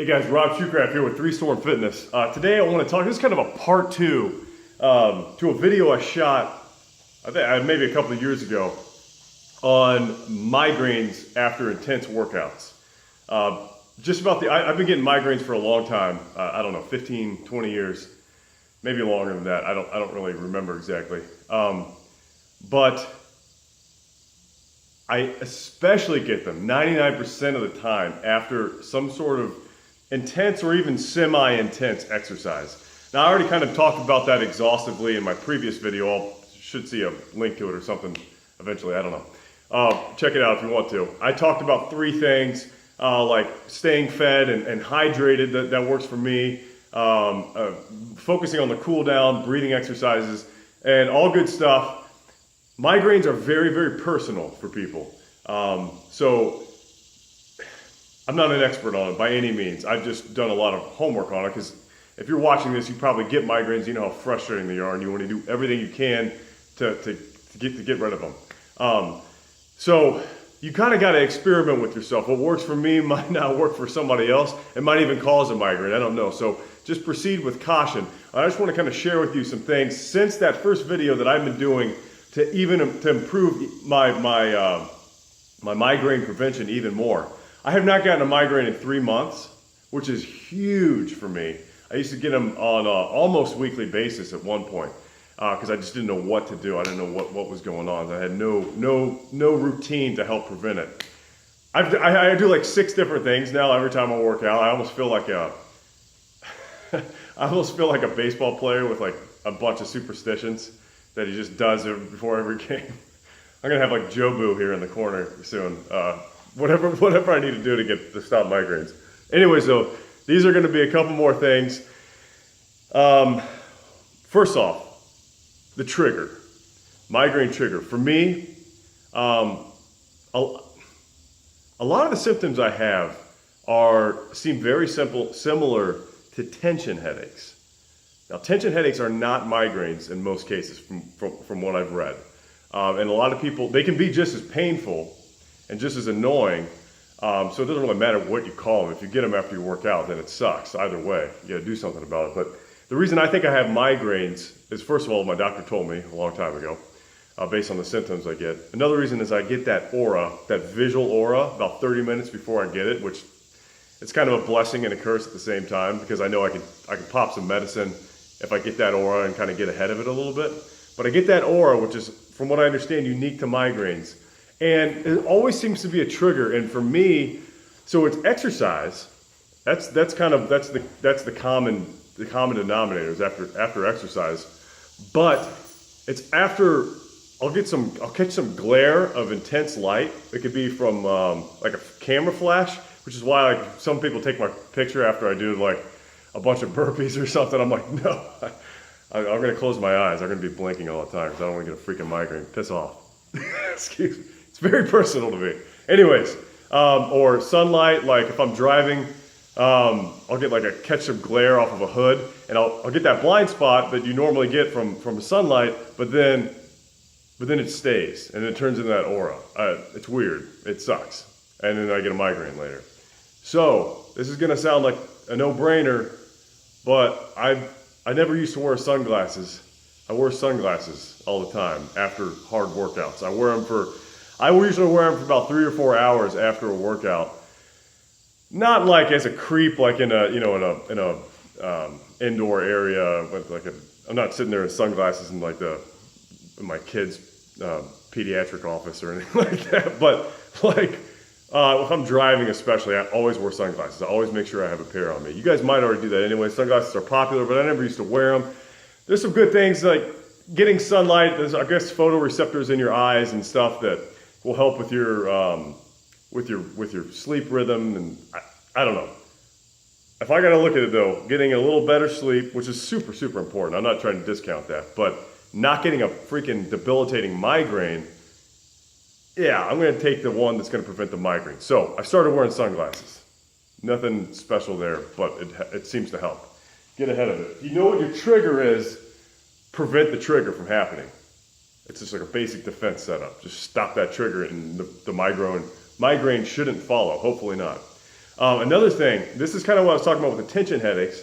Hey guys, Rob Shoecraft here with 3 Storm Fitness. Today I want to talk, this is kind of a part 2 to a video I shot, I think maybe a couple of years ago, on migraines after intense workouts. Just about I've been getting migraines for a long time, I don't know, 15, 20 years, maybe longer than that, I don't really remember exactly. But I especially get them 99% of the time after some sort of intense or even semi-intense exercise. Now I already kind of talked about that exhaustively in my previous video. I should see a link to it or something eventually, I don't know. Check it out if you want to. I talked about 3 things, like staying fed and hydrated, that works for me, focusing on the cool down, breathing exercises, and all good stuff. Migraines are very, very personal for people. So I'm not an expert on it by any means. I've just done a lot of homework on it because if you're watching this, you probably get migraines. You know how frustrating they are, and you want to do everything you can to get rid of them. So you kind of got to experiment with yourself. What works for me might not work for somebody else. It might even cause a migraine. I don't know. So just proceed with caution. I just want to kind of share with you some things since that first video that I've been doing to improve my migraine prevention even more. I have not gotten a migraine in 3 months, which is huge for me. I used to get them on an almost weekly basis at one point because I just didn't know what to do. I didn't know what was going on. I had no routine to help prevent it. I do like 6 different things now every time I work out. I almost feel like a baseball player with like a bunch of superstitions that he just does it before every game. I'm gonna have like Joe Boo here in the corner soon. Whatever I need to do to stop migraines. Anyway, so these are gonna be a couple more things. First off, the trigger, migraine trigger. For me, a lot of the symptoms I have seem very similar to tension headaches. Now, tension headaches are not migraines in most cases from what I've read. And a lot of people, they can be just as painful and just as annoying. So it doesn't really matter what you call them. If you get them after you work out, then it sucks. Either way, you gotta do something about it. But the reason I think I have migraines is, first of all, my doctor told me a long time ago, based on the symptoms I get. Another reason is I get that aura, that visual aura, about 30 minutes before I get it, which it's kind of a blessing and a curse at the same time because I know I can pop some medicine if I get that aura and kind of get ahead of it a little bit. But I get that aura, which is, from what I understand, unique to migraines. And it always seems to be a trigger. And for me, so it's exercise. That's the common denominators after exercise. But it's after I'll catch some glare of intense light. It could be from like a camera flash, which is why like some people take my picture after I do like a bunch of burpees or something. I'm like, no, I'm gonna close my eyes. I'm gonna be blinking all the time because I don't want to get a freaking migraine. Piss off. Excuse me. It's very personal to me. Anyways, or sunlight, like if I'm driving, I'll get like catch some glare off of a hood, and I'll get that blind spot that you normally get from the sunlight, but then it stays and it turns into that aura. It's weird. It sucks. And then I get a migraine later. So this is gonna sound like a no-brainer, but I never used to wear sunglasses. I wear sunglasses all the time after hard workouts. I usually wear them for about 3 or 4 hours after a workout. Not like as a creep, like in a indoor area with I'm not sitting there in sunglasses in my kid's pediatric office or anything like that. But like if I'm driving especially, I always wear sunglasses. I always make sure I have a pair on me. You guys might already do that anyway. Sunglasses are popular, but I never used to wear them. There's some good things like getting sunlight. There's, I guess, photoreceptors in your eyes and stuff that will help with your sleep rhythm. And I don't know. If I got to look at it though, getting a little better sleep, which is super, super important. I'm not trying to discount that, but not getting a freaking debilitating migraine. Yeah, I'm going to take the one that's going to prevent the migraine. So I started wearing sunglasses. Nothing special there, but it seems to help. Get ahead of it. You know what your trigger is, prevent the trigger from happening. It's just like a basic defense setup. Just stop that trigger and the migraine shouldn't follow, hopefully not. Another thing, this is kind of what I was talking about with the tension headaches.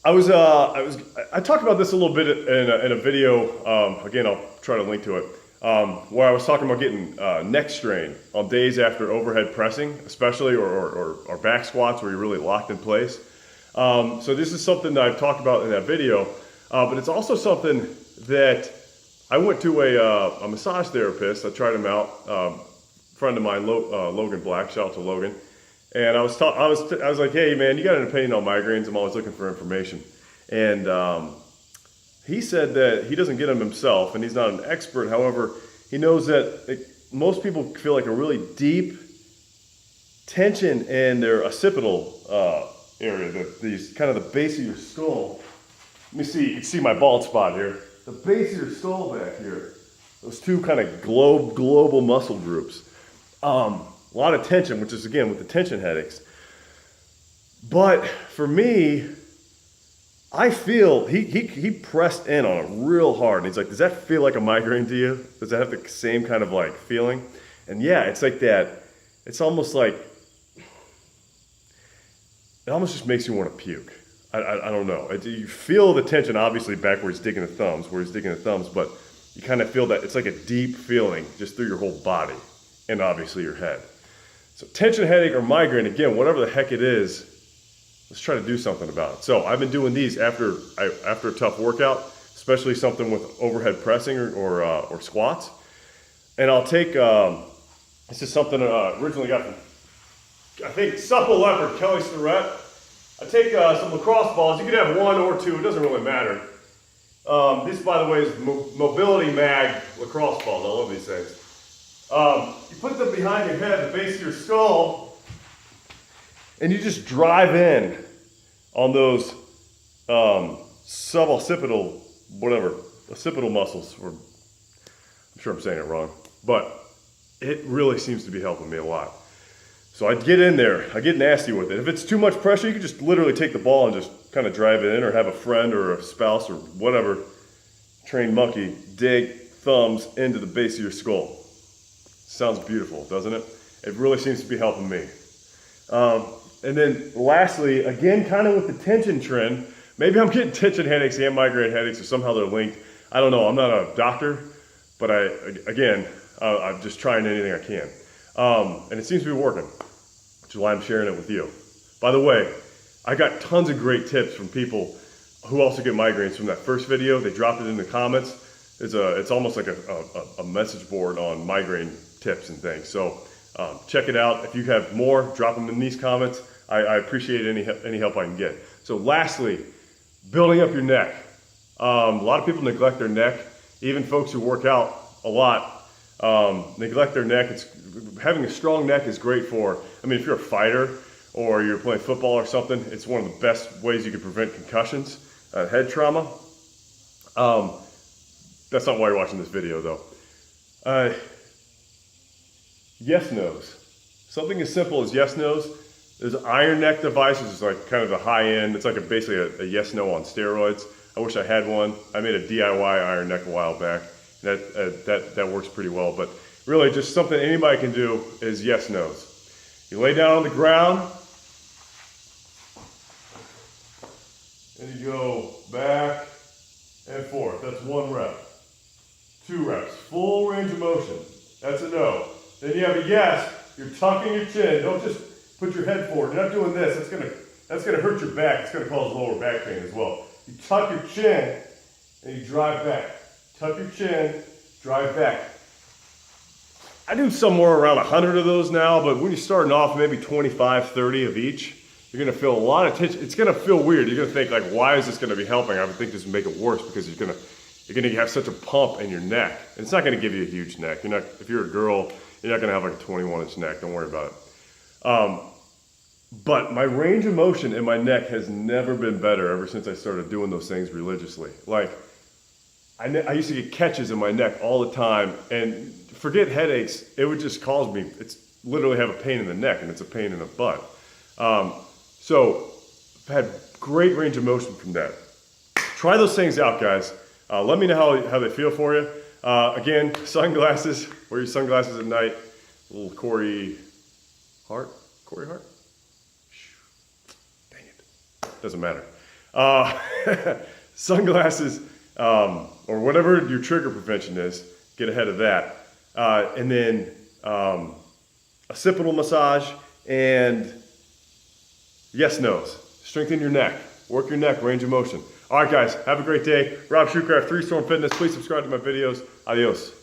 I talked about this a little bit in a video. Again, I'll try to link to it. Where I was talking about getting neck strain on days after overhead pressing, especially, or back squats where you're really locked in place. So this is something that I've talked about in that video, but it's also something that I went to a massage therapist. I tried him out. Friend of mine, Logan Black. Shout out to Logan. And I was like, hey man, you got an opinion on migraines? I'm always looking for information. And he said that he doesn't get them himself, and he's not an expert. However, he knows that most people feel like a really deep tension in their occipital area, these kind of the base of your skull. Let me see. You can see my bald spot here. The base of your skull back here. Those two kind of global muscle groups. A lot of tension, which is again with the tension headaches. But for me, I feel he pressed in on it real hard. And he's like, does that feel like a migraine to you? Does that have the same kind of like feeling? And yeah, it's like that. It's almost like, it almost just makes you want to puke. I don't know. You feel the tension obviously back where he's digging the thumbs, but you kind of feel that it's like a deep feeling just through your whole body and obviously your head. So tension headache or migraine, again, whatever the heck it is, let's try to do something about it. So I've been doing these after a tough workout, especially something with overhead pressing or squats. And I'll take, this is something originally got from, I think, Supple Leopard, Kelly Starrett. I take some lacrosse balls. You can have one or two, it doesn't really matter. This, by the way, is Mobility Mag lacrosse balls. I love these things. You put them behind your head, the base of your skull, and you just drive in on those suboccipital, occipital muscles. I'm sure I'm saying it wrong, but it really seems to be helping me a lot. So I get in there, I get nasty with it. If it's too much pressure, you can just literally take the ball and just kind of drive it in, or have a friend or a spouse or whatever, trained monkey, dig thumbs into the base of your skull. Sounds beautiful, doesn't it? It really seems to be helping me. And then lastly, again, kind of with the tension trend, maybe I'm getting tension headaches and migraine headaches, or somehow they're linked. I don't know, I'm not a doctor, but I'm just trying anything I can. And it seems to be working, which is why I'm sharing it with you. By the way, I got tons of great tips from people who also get migraines from that first video. They dropped it in the comments. It's almost like a message board on migraine tips and things. So check it out. If you have more, drop them in these comments. I appreciate any help I can get. So lastly, building up your neck. A lot of people neglect their neck. Even folks who work out a lot neglect their neck. Having a strong neck is great for, if you're a fighter or you're playing football or something, it's one of the best ways you can prevent concussions, head trauma. That's not why you're watching this video though. Yes, no's. Something as simple as yes, no's. There's iron neck device, which is like kind of the high end. It's like basically a yes, no on steroids. I wish I had one. I made a DIY iron neck a while back. That works pretty well, but really just something anybody can do is yes, no's. You lay down on the ground, and you go back and forth. That's 1 rep. 2 reps, full range of motion. That's a no. Then you have a yes, you're tucking your chin. Don't just put your head forward. You're not doing this. That's gonna hurt your back. It's gonna cause lower back pain as well. You tuck your chin and you drive back. Tuck your chin, drive back. I do somewhere around 100 of those now, but when you're starting off, maybe 25, 30 of each, you're gonna feel a lot of tension. It's gonna feel weird. You're gonna think like, why is this gonna be helping? I would think this would make it worse because you're gonna have such a pump in your neck. And it's not gonna give you a huge neck. If you're a girl, you're not gonna have like a 21-inch neck. Don't worry about it. But my range of motion in my neck has never been better ever since I started doing those things religiously. Like, I used to get catches in my neck all the time, and forget headaches, it would just cause me, it's literally have a pain in the neck, and it's a pain in the butt. So I've had great range of motion from that. Try those things out, guys. Let me know how they feel for you. Again, sunglasses, wear your sunglasses at night. Little Corey Hart? Corey Hart? Dang it. Doesn't matter. Sunglasses, or whatever your trigger prevention is, get ahead of that. And then occipital massage and yes, nos. Strengthen your neck. Work your neck, range of motion. All right, guys, have a great day. Rob Shoecraft, 3 Storm Fitness. Please subscribe to my videos. Adios.